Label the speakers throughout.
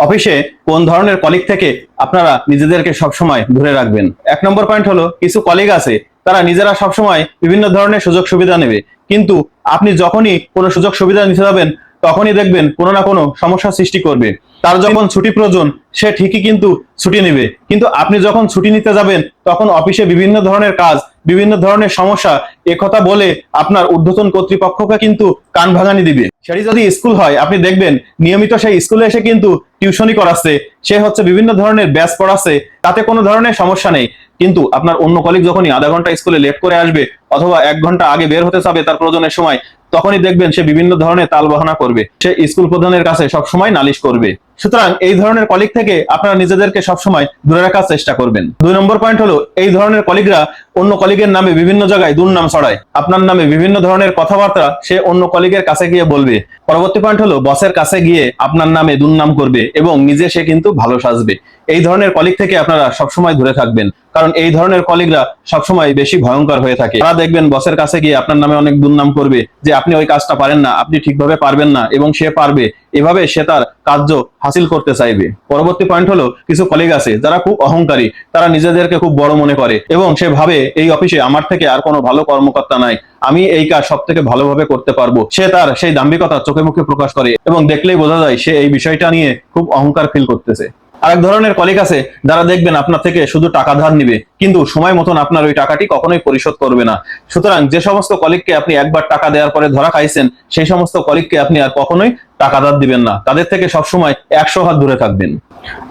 Speaker 1: অফিসে কোন ধরনের কলিগ থেকে আপনারা নিজেদেরকে সবসময় দূরে রাখবেন। 1 নম্বর পয়েন্ট হলো, কিছু কলিগ আছে তারা নিজেরা সবসময় বিভিন্ন ধরনের সুযোগ সুবিধা নেবে, কিন্তু আপনি যখনই কোনো সুযোগ সুবিধা নিতে যাবেন তখনই দেখবেন কোনো না কোনো সমস্যা সৃষ্টি করবে। তার যখন ছুটি প্রয়োজন সে ঠিকই কিন্তু ছুটি নেবে, কিন্তু আপনি যখন ছুটি নিতে যাবেন তখন অফিসে বিভিন্ন ধরনের কাজ, বিভিন্ন ধরনের সমস্যা একথা বলে আপনার ঊর্ধ্বতন কর্তৃপক্ষকে কিন্তু কান ভাঙানি দিবে। সেটি যদি স্কুল হয়, আপনি দেখবেন নিয়মিত সেই স্কুলে এসে কিন্তু টিউশনি করাচ্ছে, সে হচ্ছে বিভিন্ন ধরনের ব্যাচ পড়াচ্ছে, তাতে কোনো ধরনের সমস্যা নেই। কিন্তু আপনার অন্য কলিগ যখনই আধা ঘন্টা স্কুলে লেট করে আসবে অথবা 1 ঘন্টা আগে বের হতে চাবে তার প্রয়োজনের সময়, তখনই দেখবেন সে বিভিন্ন ধরনের তালবাহানা করবে, সে স্কুল প্রধানের কাছে সবসময় নালিশ করবে। সুতরাং এই ধরনের কলিগ থেকে আপনারা নিজেদেরকে সবসময় দূরে রাখার চেষ্টা করবেন। 2 নম্বর পয়েন্ট হলো, এই ধরনের কলিগরা অন্য কলিগের নামে বিভিন্ন জায়গায় দুর্নাম ছড়ায়, আপনার নামে বিভিন্ন ধরনের কথাবার্তা সে অন্য কলিগের কাছে গিয়ে বলবে। পরবর্তী পয়েন্ট হলো, বসের কাছে গিয়ে আপনার নামে দুর্নাম করবে এবং নিজে সে কিন্তু ভালো সাজবে। এই ধরনের কলিগ থেকে আপনারা সবসময় দূরে থাকবেন, কারণ এই ধরনের কলিগরা সবসময় বেশি ভয়ঙ্কর হয়ে থাকে। তারা দেখবেন বসের কাছে গিয়ে আপনার নামে অনেক দুর্নাম করবে যে আপনি ওই কাজটা পারেন না, আপনি ঠিকভাবে পারবেন না, এবং সে পারবে, এভাবে সে তার কার্য হাসিল করতে চাইবে। পরবর্তী পয়েন্ট হলো, কিছু কলিগ আছে যারা খুব অহংকারী, তারা নিজেদেরকে খুব বড় মনে করে এবং সে ভাবে এই অফিসে আমার থেকে আর কোনো ভালো কর্মকর্তা নাই, আমি এই কাজ সব থেকে ভালোভাবে করতে পারবো। সে তার সেই দাম্ভিকতা চোখে মুখে প্রকাশ করে এবং দেখলেই বোঝা যায় সে এই বিষয়টা নিয়ে খুব অহংকার ফিল করতেছে। আরেক ধরনের কলিগ আছে যারা দেখবেন আপনার থেকে শুধু টাকা ধার নিবে, কিন্তু সময় মতন আপনার ওই টাকাটি কখনোই পরিশোধ করবে না। সুতরাং যে সমস্ত কলিগকে আপনি একবার টাকা দেওয়ার পরে ধরা খাইছেন, সেই সমস্ত কলিগকে আপনি আর কখনোই টাকা ধার দিবেন না, তাদের থেকে সবসময় 100 হাত দূরে থাকবেন।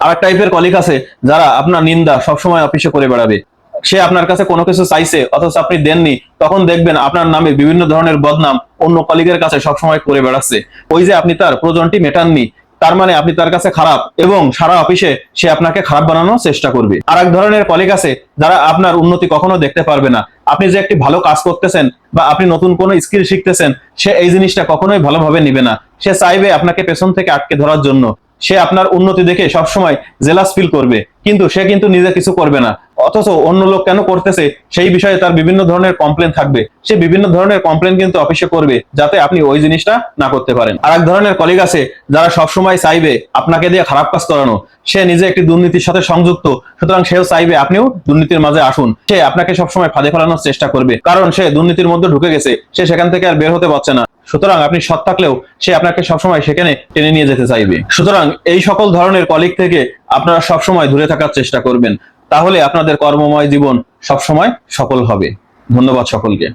Speaker 1: আরেক টাইপের কলিগ আছে যারা আপনার নিন্দা সবসময় অফিসে করে বেড়াবে। সে আপনার কাছে কোনো কিছু চাইছে অথচ আপনি দেননি, তখন দেখবেন আপনার নামে বিভিন্ন ধরনের বদনাম অন্য কলিগের কাছে সবসময় করে বেড়াচ্ছে। ওই যে আপনি তার প্রয়োজনটি মেটাননি, তার মানে আপনি তার কাছে খারাপ, এবং সারা অফিসে সে আপনাকে খারাপ বানানোর চেষ্টা করবে। আর এক ধরনের কলিগ আছে যারা আপনার উন্নতি কখনো দেখতে পারবে না। আপনি যে একটি ভালো কাজ করতেছেন বা আপনি নতুন কোনো স্কিল শিখতেছেন, সে এই জিনিসটা কখনোই ভালোভাবে নিবে না। সে চাইবে আপনাকে পেছন থেকে আটকে ধরার জন্য। সে আপনার উন্নতি দেখে সবসময় জেলাস ফিল করবে, কিন্তু সে কিন্তু নিজে কিছু করবে না। অথচ অন্য লোক কেন করতেছে সেই বিষয়ে তার বিভিন্ন ধরনের কমপ্লেন থাকবে, সে বিভিন্ন ধরনের কমপ্লেন কিন্তু অফিসে করবে যাতে আপনি ওই জিনিসটা না করতে পারেন। আর এক ধরনের কলিগ আছে যারা সবসময় চাইবে আপনাকে দিয়ে খারাপ কাজ করানো। সে নিজে একটি দুর্নীতির সাথে সংযুক্ত, সুতরাং সেও চাইবে আপনিও দুর্নীতির মাঝে আসুন। সে আপনাকে সবসময় ফাঁদে ফেলানোর চেষ্টা করবে, কারণ সে দুর্নীতির মধ্যে ঢুকে গেছে, সে সেখান থেকে আর বের হতে পারছে না। সুতরাং আপনি সৎ থাকলেও সে আপনাকে সবসময় সেখানে টেনে নিয়ে যেতে চাইবে। সুতরাং এই সকল ধরনের কলিগ থেকে আপনারা সবসময় দূরে থাকার চেষ্টা করবেন, তাহলে আপনাদের কর্মময় জীবন সবসময় সফল হবে। ধন্যবাদ সকলকে।